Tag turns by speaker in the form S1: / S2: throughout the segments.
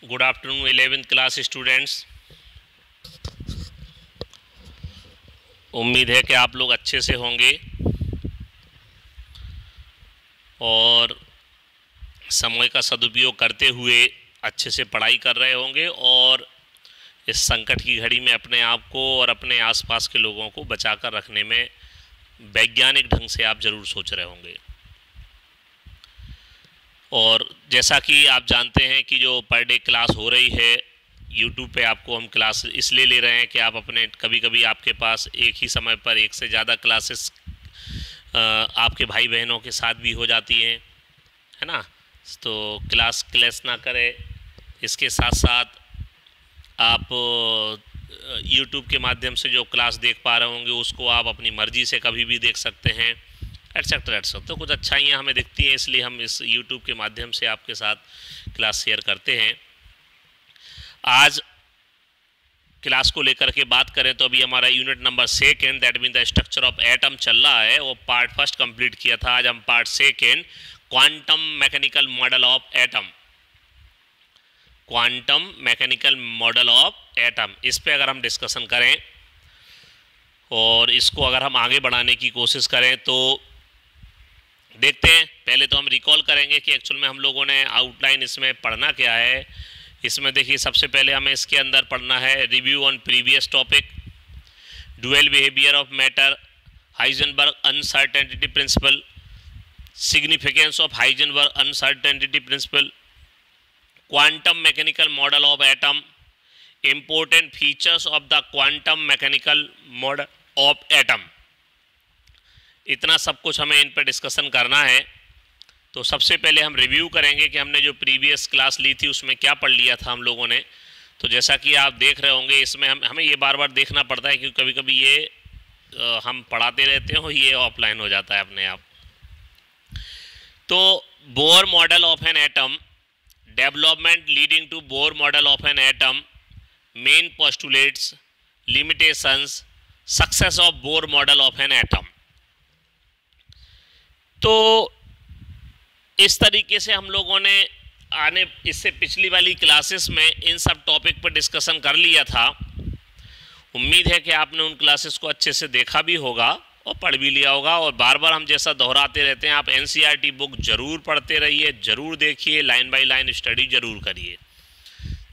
S1: Good afternoon 11th class students. उम्मीद है कि आप लोग अच्छे से होंगे और समय का सदुपयोग करते हुए अच्छे से पढ़ाई कर रहे होंगे और इस संकट की घड़ी में अपने आप को और अपने आसपास के लोगों को बचाकर रखने में वैज्ञानिक ढंग से आप ज़रूर सोच रहे होंगे। और जैसा कि आप जानते हैं कि जो पर डे क्लास हो रही है यूट्यूब पे, आपको हम क्लास इसलिए ले रहे हैं कि आप अपने कभी कभी आपके पास एक ही समय पर एक से ज़्यादा क्लासेस आपके भाई बहनों के साथ भी हो जाती हैं, है ना। तो क्लास क्लैश ना करें, इसके साथ साथ आप यूट्यूब के माध्यम से जो क्लास देख पा रहे होंगे उसको आप अपनी मर्ज़ी से कभी भी देख सकते हैं, एटसेट्रा एटसेट्रा। तो कुछ अच्छाइयाँ हमें दिखती हैं, इसलिए हम इस यूट्यूब के माध्यम से आपके साथ क्लास शेयर करते हैं। आज क्लास को लेकर के बात करें तो अभी हमारा unit number 2 that mean the structure of atom चल रहा है। वो पार्ट फर्स्ट कंप्लीट किया था, आज हम part 2 quantum mechanical model of atom, quantum mechanical model of atom, इस पे अगर हम डिस्कशन करें और इसको अगर हम आगे बढ़ाने की कोशिश करें तो देखते हैं। पहले तो हम रिकॉल करेंगे कि एक्चुअल में हम लोगों ने आउटलाइन इसमें पढ़ना क्या है। इसमें देखिए, सबसे पहले हमें इसके अंदर पढ़ना है review on previous topic, dual behaviour of matter, Heisenberg uncertainty principal, significance of Heisenberg uncertainty principal, quantum mechanical model of atom, important features of the quantum mechanical model of atom. इतना सब कुछ हमें इन पर डिस्कशन करना है। तो सबसे पहले हम रिव्यू करेंगे कि हमने जो प्रीवियस क्लास ली थी उसमें क्या पढ़ लिया था हम लोगों ने। तो जैसा कि आप देख रहे होंगे, इसमें हमें ये बार बार देखना पड़ता है क्योंकि कभी कभी ये हम पढ़ाते रहते हो, ये ऑफलाइन हो जाता है अपने आप। तो Bohr model of an atom, development leading to Bohr model of an atom, main postulates, limitations, success of Bohr model of an atom. तो इस तरीके से हम लोगों ने इससे पिछली वाली क्लासेस में इन सब टॉपिक पर डिस्कशन कर लिया था। उम्मीद है कि आपने उन क्लासेस को अच्छे से देखा भी होगा और पढ़ भी लिया होगा। और बार बार हम जैसा दोहराते रहते हैं, आप एनसीईआरटी बुक जरूर पढ़ते रहिए, जरूर देखिए, लाइन बाय लाइन स्टडी जरूर करिए।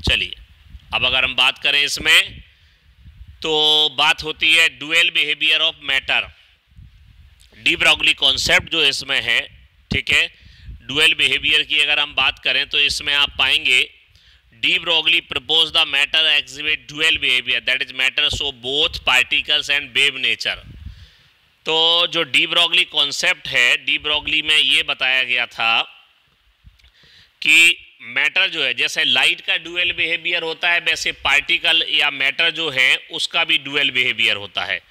S1: चलिए, अब अगर हम बात करें इसमें तो बात होती है dual behaviour of matter, de Broglie concept जो इसमें है, ठीक है। डुअल बिहेवियर की अगर हम बात करें तो इसमें आप पाएंगे de Broglie propose the matter exhibit dual behaviour, that is matter so both particles and wave nature. तो जो डी ब्रॉगली कॉन्सेप्ट है, डी ब्रॉगली में ये बताया गया था कि मैटर जो है, जैसे लाइट का डुअल बिहेवियर होता है वैसे पार्टिकल या मैटर जो है उसका भी डुअल बिहेवियर होता है,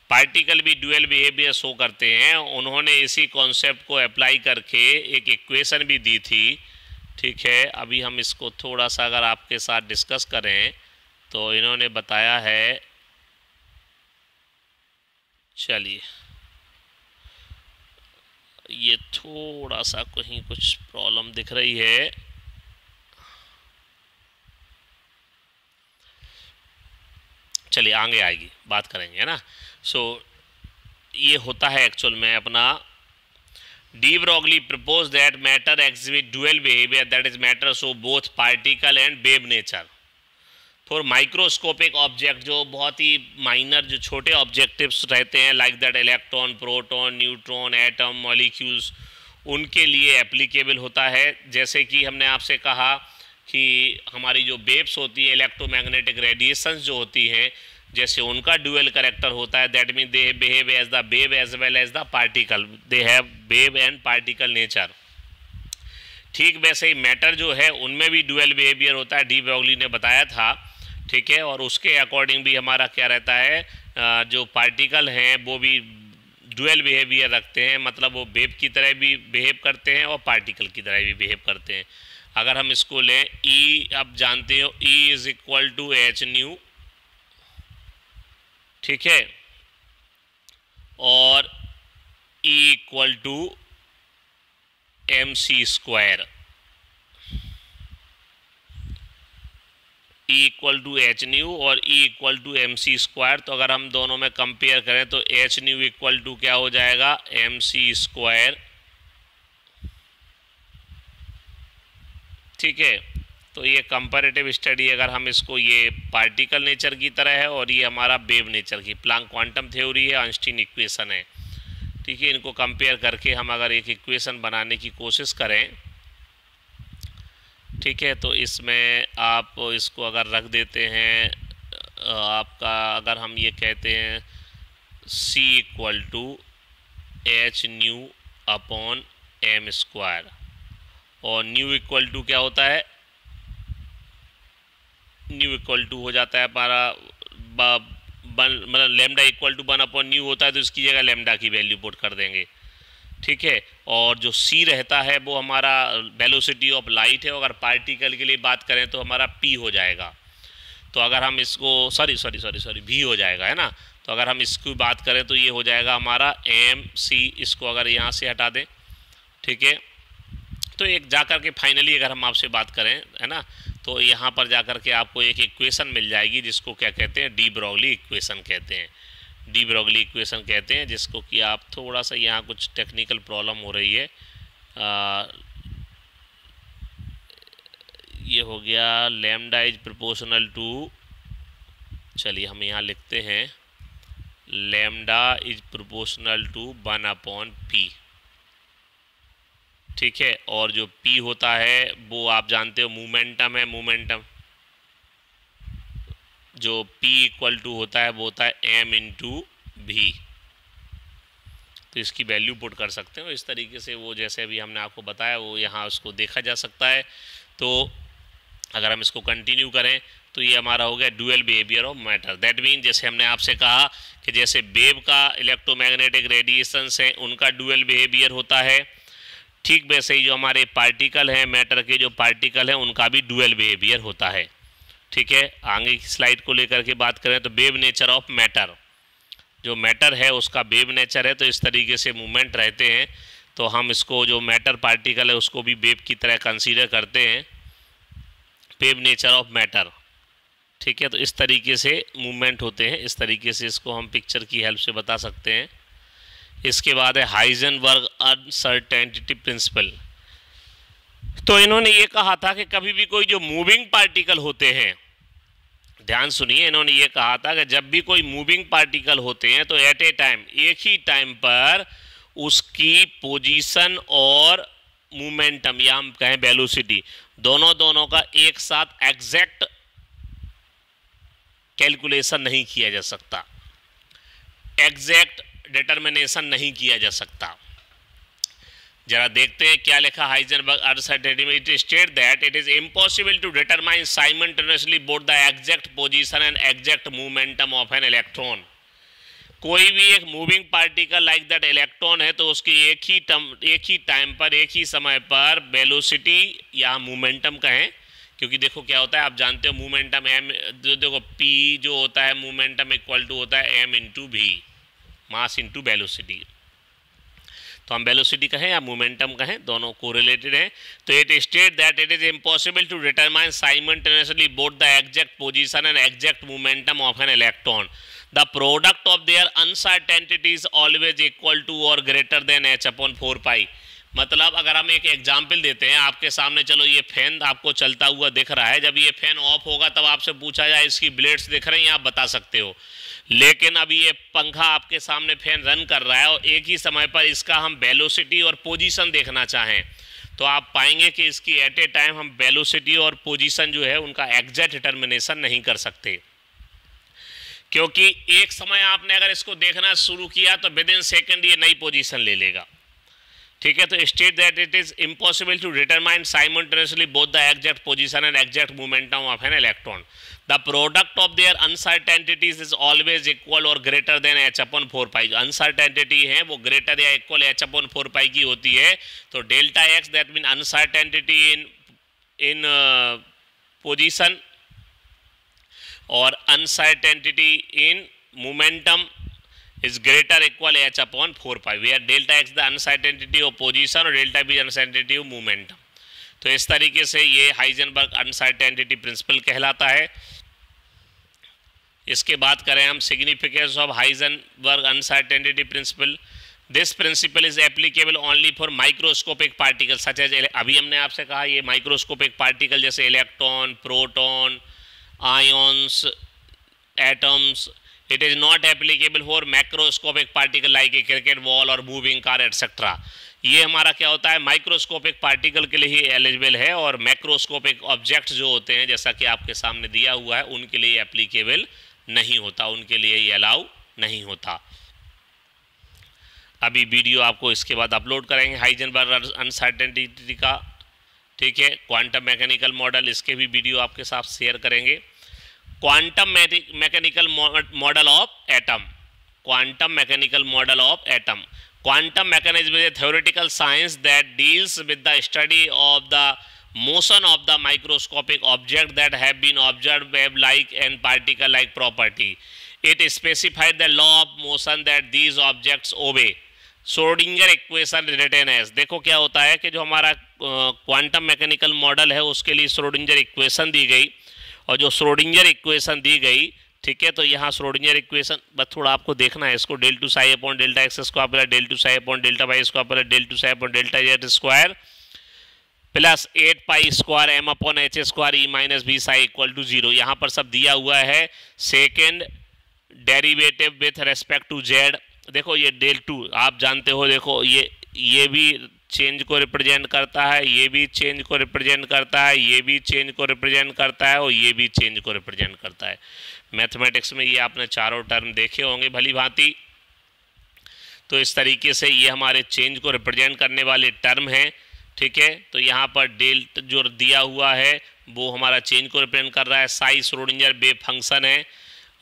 S1: पार्टिकल भी डुअल बिहेवियर शो करते हैं। उन्होंने इसी कॉन्सेप्ट को अप्लाई करके एक इक्वेशन भी दी थी, ठीक है। अभी हम इसको थोड़ा सा अगर आपके साथ डिस्कस करें तो इन्होंने बताया है, चलिए ये थोड़ा सा कहीं कुछ प्रॉब्लम दिख रही है, चलिए आगे आएगी, बात करेंगे, है ना। सो ये होता है एक्चुअल में अपना de Broglie propose that matter exhibit dual behaviour, that is matter so both particle and wave nature for microscopic object, जो बहुत ही माइनर जो छोटे ऑब्जेक्टिव्स रहते हैं like that electron, proton, neutron, atom, molecules, उनके लिए एप्लीकेबल होता है। जैसे कि हमने आपसे कहा कि हमारी जो वेव्स होती हैं, इलेक्ट्रोमैग्नेटिक रेडिएशंस जो होती हैं, जैसे उनका डुअल कैरेक्टर होता है, that mean they behave as the wave as well as the particle, they have wave and particle nature. ठीक वैसे ही मैटर जो है उनमें भी डुअल बिहेवियर होता है, डी ब्रॉगली ने बताया था, ठीक है। और उसके अकॉर्डिंग भी हमारा क्या रहता है, जो पार्टिकल हैं वो भी डुअल बिहेवियर रखते हैं, मतलब वो वेव की तरह भी बिहेव करते हैं और पार्टिकल की तरह भी बिहेव करते हैं। अगर हम इसको लें, ई आप जानते हो E is equal to H nu, ठीक है, और E equal to M C square. E equal to H nu और E equal to M C square. तो अगर हम दोनों में कंपेयर करें तो एच न्यू इक्वल टू क्या हो जाएगा, एम सी स्क्वायर। ठीक है, तो ये कंपैरेटिव स्टडी अगर हम इसको, ये पार्टिकल नेचर की तरह है और ये हमारा वेव नेचर की, प्लांक क्वांटम थ्योरी है, आइंस्टीन इक्वेशन है। ठीक है, इनको कंपेयर करके हम अगर एक इक्वेशन बनाने की कोशिश करें, ठीक है, तो इसमें आप इसको अगर रख देते हैं आपका, अगर हम ये कहते हैं C equal to H nu upon M square, और न्यू इक्वल टू क्या होता है, न्यू इक्वल टू हो जाता है हमारा मतलब lambda equal to 1 upon nu होता है, तो इसकी जगह लेमडा की वैल्यू पुट कर देंगे। ठीक है, और जो C रहता है वो हमारा वेलोसिटी ऑफ लाइट है, अगर पार्टिकल के लिए बात करें तो हमारा P हो जाएगा। तो अगर हम इसको सॉरी V हो जाएगा, है ना। तो अगर हम इसकी बात करें तो ये हो जाएगा हमारा MC, इसको अगर यहाँ से हटा दें, ठीक है, तो एक जा कर के फाइनली अगर हम आपसे बात करें, है ना, तो यहाँ पर जा कर के आपको एक इक्वेशन मिल जाएगी जिसको क्या कहते हैं, डी ब्रोगली इक्वेशन कहते हैं। डी ब्रोगली इक्वेशन कहते हैं जिसको कि आप थोड़ा सा यहाँ कुछ टेक्निकल प्रॉब्लम हो रही है, ये हो गया लैम्डा इज प्रोपोर्शनल टू, चलिए हम यहाँ लिखते हैं lambda is proportional to 1 upon P। ठीक है, और जो P होता है वो आप जानते हो मोमेंटम है, मोमेंटम जो P इक्वल टू होता है वो होता है m इंटू V। तो इसकी वैल्यू पुट कर सकते हो इस तरीके से, वो जैसे अभी हमने आपको बताया वो यहाँ उसको देखा जा सकता है। तो अगर हम इसको कंटिन्यू करें तो ये हमारा हो गया dual behaviour of matter. That mean जैसे हमने आपसे कहा कि जैसे वेव का इलेक्ट्रोमैग्नेटिक रेडिएशन से उनका डुअल बिहेवियर होता है, ठीक वैसे ही जो हमारे पार्टिकल हैं, मैटर के जो पार्टिकल हैं, उनका भी डुअल बिहेवियर होता है। ठीक है, आगे की स्लाइड को लेकर के बात करें तो वेव नेचर ऑफ मैटर, जो मैटर है उसका वेव नेचर है, तो इस तरीके से मूवमेंट रहते हैं। तो हम इसको जो मैटर पार्टिकल है उसको भी वेव की तरह कंसीडर करते हैं, वेव नेचर ऑफ मैटर। ठीक है, तो इस तरीके से मूवमेंट होते हैं, इस तरीके से इसको हम पिक्चर की हेल्प से बता सकते हैं। इसके बाद है हाइजेनबर्ग अनसर्टेनिटी प्रिंसिपल। तो इन्होंने ये कहा था कि कभी भी कोई जो मूविंग पार्टिकल होते हैं, ध्यान सुनिए, इन्होंने ये कहा था कि जब भी कोई मूविंग पार्टिकल होते हैं तो एट ए टाइम, एक ही टाइम पर उसकी पोजीशन और मोमेंटम या हम कहें वेलोसिटी, दोनों का एक साथ एग्जैक्ट कैलकुलेशन नहीं किया जा सकता, एग्जैक्ट डिटर्मिनेशन नहीं किया जा सकता। जरा देखते हैं क्या लिखा हाइजेनबर्ग अनसर्टेनिटी में। It state that it is impossible to determine simultaneously both the exact position and exact momentum of an electron. कोई भी एक moving particle like that electron है तो उसकी एक ही टाइम पर, एक ही समय पर वेलोसिटी या मोमेंटम कहें, क्योंकि देखो क्या होता है, आप जानते हो मोमेंटम एम, देखो P जो होता है मोमेंटम इक्वल टू होता है m into V, mass into velocity. तो हम वेलोसिटी कहें या मोमेंटम कहें, दोनों कोरिलेटेड हैं। तो it state that it is impossible to determine simultaneously both the exact position and exact momentum of an electron. The product of their uncertainty is always equal to और greater than h upon 4 pi. मतलब अगर हम एक example देते हैं आपके सामने, चलो ये फैन आपको चलता हुआ दिख रहा है, जब ये फैन ऑफ होगा तब आपसे पूछा जाए इसकी ब्लेड्स दिख रहे हैं, आप बता सकते हो। लेकिन अभी ये पंखा आपके सामने फैन रन कर रहा है और एक ही समय पर इसका हम वेलोसिटी और पोजीशन देखना चाहें तो आप पाएंगे कि इसकी एट ए टाइम हम वेलोसिटी और पोजीशन जो है उनका एग्जैक्ट डिटर्मिनेशन नहीं कर सकते, क्योंकि एक समय आपने अगर इसको देखना शुरू किया तो विद इन सेकेंड ये नई पोजीशन ले लेगा। ठीक है, तो state that it is impossible to determine simultaneously both the exact position and exact momentum of an electron. The product of their uncertainties is always equal और greater than h upon 4 pi. Uncertainty है वो greater या equal h upon 4 पाई की होती है। तो delta x that mean uncertainty in position और uncertainty in momentum is greater equal h upon 4 pi, where delta x the uncertainty of position और delta b uncertainty of momentum। तो इस तरीके से ये हाइजेनबर्ग अनसर्टेनिटी प्रिंसिपल कहलाता है। इसके बात करें हम significance of Heisenberg uncertainty principle. This principle is applicable only for microscopic particle such as, अभी हमने आपसे कहा ये माइक्रोस्कोपिक पार्टिकल जैसे electron, proton, ions, atoms. It is not applicable for macroscopic particle like a cricket ball और moving car etcetera. ये हमारा क्या होता है, माइक्रोस्कोपिक पार्टिकल के लिए ही एलिजिबल है, और मैक्रोस्कोपिक ऑब्जेक्ट जो होते हैं जैसा कि आपके सामने दिया हुआ है उनके लिए एप्लीकेबल नहीं होता, उनके लिए ये अलाउ नहीं होता। अभी वीडियो आपको इसके बाद अपलोड करेंगे हाइजेनबर्ग अनसर्टेनिटी का, ठीक है। क्वांटम मैकेनिकल मॉडल, इसके भी वीडियो आपके साथ शेयर करेंगे। Quantum mechanical model of atom, quantum mechanical model of atom. Quantum mechanism is a theoretical science that deals with the study of the motion of the microscopic object that have been observed wave-like and particle-like property. It specifies the law of motion that these objects obey. Schrodinger equation written as, देखो क्या होता है कि जो हमारा quantum mechanical model है उसके लिए श्रोडिंगर इक्वेशन दी गई, और जो श्रोडिंगर इक्वेशन दी गई, ठीक है, तो यहाँ श्रोडिंगर इक्वेशन बस थोड़ा आपको देखना है इसको, del two psi upon delta x square plus del two psi upon delta y square plus del two psi upon delta z square plus 8 pi square m upon h square E minus b psi equal to 0। यहाँ पर सब दिया हुआ है। Second derivative with respect to z, देखो ये del two आप जानते हो, देखो ये भी चेंज को रिप्रेजेंट करता है, ये भी चेंज को रिप्रेजेंट करता है, ये भी चेंज को रिप्रेजेंट करता है, और ये भी चेंज को रिप्रेजेंट करता है। मैथमेटिक्स में ये आपने चारों टर्म देखे होंगे भली भांति। तो इस तरीके से ये हमारे चेंज को रिप्रेजेंट करने वाले टर्म हैं, ठीक है। तो यहाँ पर डेल जो दिया हुआ है वो हमारा चेंज को रिप्रेजेंट कर रहा है। साई श्रोडिंगर वेव फंक्शन है,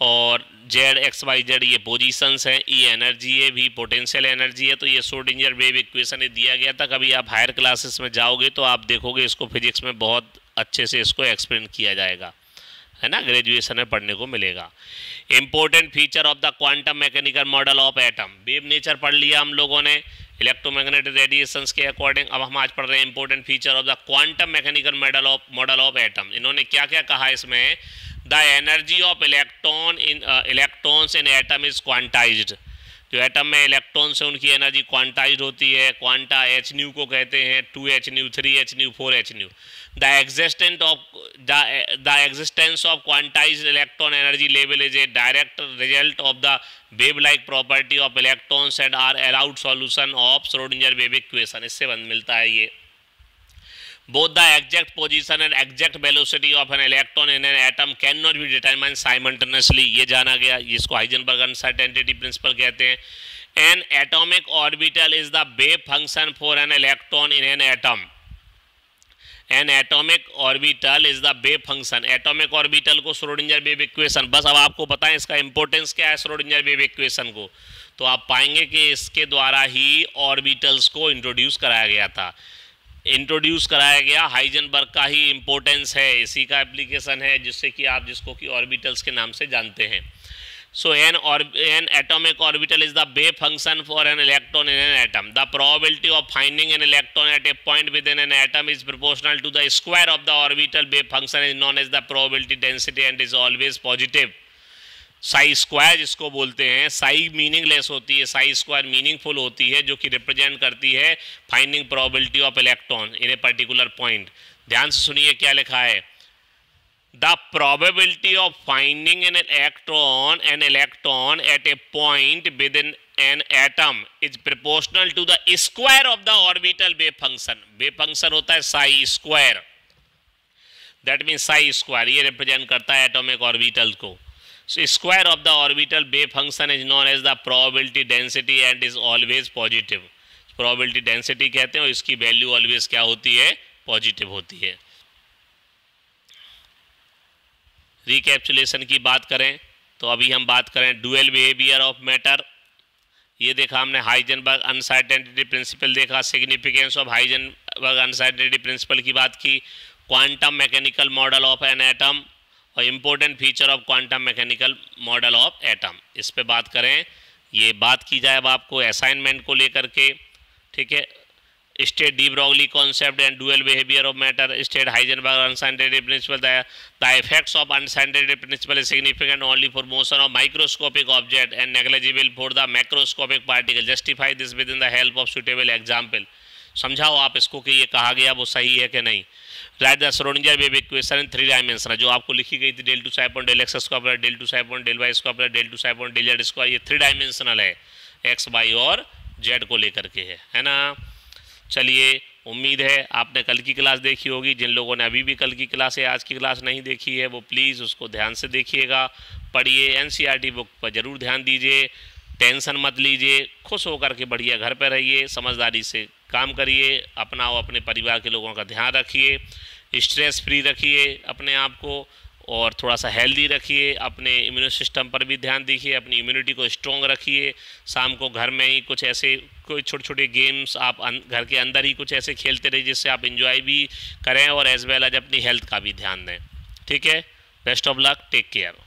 S1: और जेड एक्स वाई जेड ये पोजीशंस हैं, ये एनर्जी है भी, पोटेंशियल एनर्जी है। तो ये श्रोडिंगर वेव इक्वेशन ये दिया गया था। कभी आप हायर क्लासेस में जाओगे तो आप देखोगे इसको फिजिक्स में बहुत अच्छे से इसको एक्सप्लेन किया जाएगा, है ना, ग्रेजुएशन में पढ़ने को मिलेगा। Important feature of the quantum mechanical model of atom, wave nature पढ़ लिया हम लोगों ने इलेक्ट्रोमैग्नेटिक रेडिएशंस के अकॉर्डिंग। अब हम आज पढ़ रहे हैं important feature of the quantum mechanical model of atom. इन्होंने क्या क्या कहा इसमें, the energy of electrons in atom is quantized. जो एटम में इलेक्ट्रॉन्स है उनकी एनर्जी क्वांटाइज्ड होती है, क्वांटा एच न्यू को कहते हैं, 2h new, 3h new, 4h new. The existence of quantized electron energy level is a direct result of the wave-like property of electrons and are allowed solution of Schrodinger wave equation। इससे मिलता है ये। Both the exact position and exact velocity of an electron in an atom cannot be determined simultaneously। ये जाना गया, इसको Heisenberg uncertainty principal कहते हैं। An atomic orbital is the wave function for an electron in an atom। N atomic orbital is the wave function. Atomic orbital को Schrodinger wave equation, बस अब आपको बताएं इसका इंपॉर्टेंस क्या है श्रोडिंगर वेव इक्वेशन को, तो आप पाएंगे कि इसके द्वारा ही ऑर्बिटल्स को इंट्रोड्यूस कराया गया था। इंट्रोड्यूस कराया गया हाइजेनबर्ग का ही इंपॉर्टेंस है, इसी का एप्लीकेशन है, जिससे कि आप जिसको कि ऑर्बिटल्स के नाम से जानते हैं। So an atomic orbital is the wave function for an electron in an atom. The probability of finding an electron at a point within an atom is proportional to the square of the orbital wave function is known as the probability density and is always positive. Sai square जिसको बोलते हैं, Sai meaningless होती है, Sai square meaningful होती है, जो कि represent करती है finding probability of electron in a particular point. ध्यान से सुनिए क्या लिखा है, the probability of finding an electron at a point within an atom is proportional to the square of the orbital wave function। wave function होता है psi square, that means psi square, ये represent करता है atomic orbital को। so square of the orbital wave function is known as the probability density and is always positive। probability density कहते हैं और इसकी value always क्या होती है, positive होती है। रिकैप्चुलेशन की बात करें तो अभी हम बात करें डुअल बिहेवियर ऑफ मैटर। ये देखा हमने हाइजेनबर्ग अनसर्टेनिटी प्रिंसिपल देखा, significance of Heisenberg uncertainty principle की बात की, quantum mechanical model of an atom और important feature of quantum mechanical model of atom, इस पे बात करें। ये बात की जाए अब आपको असाइनमेंट को लेकर के, ठीक है। state de Broglie concept and dual behavior of matter, state Heisenberg uncertainty principle. The effects of uncertainty principle is significant only for motion of microscopic object and negligible for the macroscopic particle. Justify this within the help of suitable example. समझाओ आप इसको कि ये कहा गया वो सही है कि नहीं. Write the Schrodinger wave equation in 3 dimension, जो आपको लिखी गई थी del two psi upon del x square del two psi upon del y square del two psi upon del z square, ये 3 डायमेंशनल है, एक्स वाई और Z को लेकर के है ना. चलिए, उम्मीद है आपने कल की क्लास देखी होगी. जिन लोगों ने अभी भी कल की क्लास या आज की क्लास नहीं देखी है वो प्लीज़ उसको ध्यान से देखिएगा, पढ़िए, एनसीईआरटी बुक पर ज़रूर ध्यान दीजिए, टेंशन मत लीजिए, खुश होकर के बढ़िया घर पर रहिए, समझदारी से काम करिए, अपना और अपने परिवार के लोगों का ध्यान रखिए, स्ट्रेस फ्री रखिए अपने आप को, और थोड़ा सा हेल्दी रखिए, अपने इम्यून सिस्टम पर भी ध्यान दीजिए, अपनी इम्यूनिटी को स्ट्रॉन्ग रखिए. शाम को घर में ही कुछ ऐसे कोई छोटे छोटे गेम्स आप घर के अंदर ही कुछ ऐसे खेलते रहिए जिससे आप इंजॉय भी करें और एज वेल एज अपनी हेल्थ का भी ध्यान दें. ठीक है, best of luck, take care.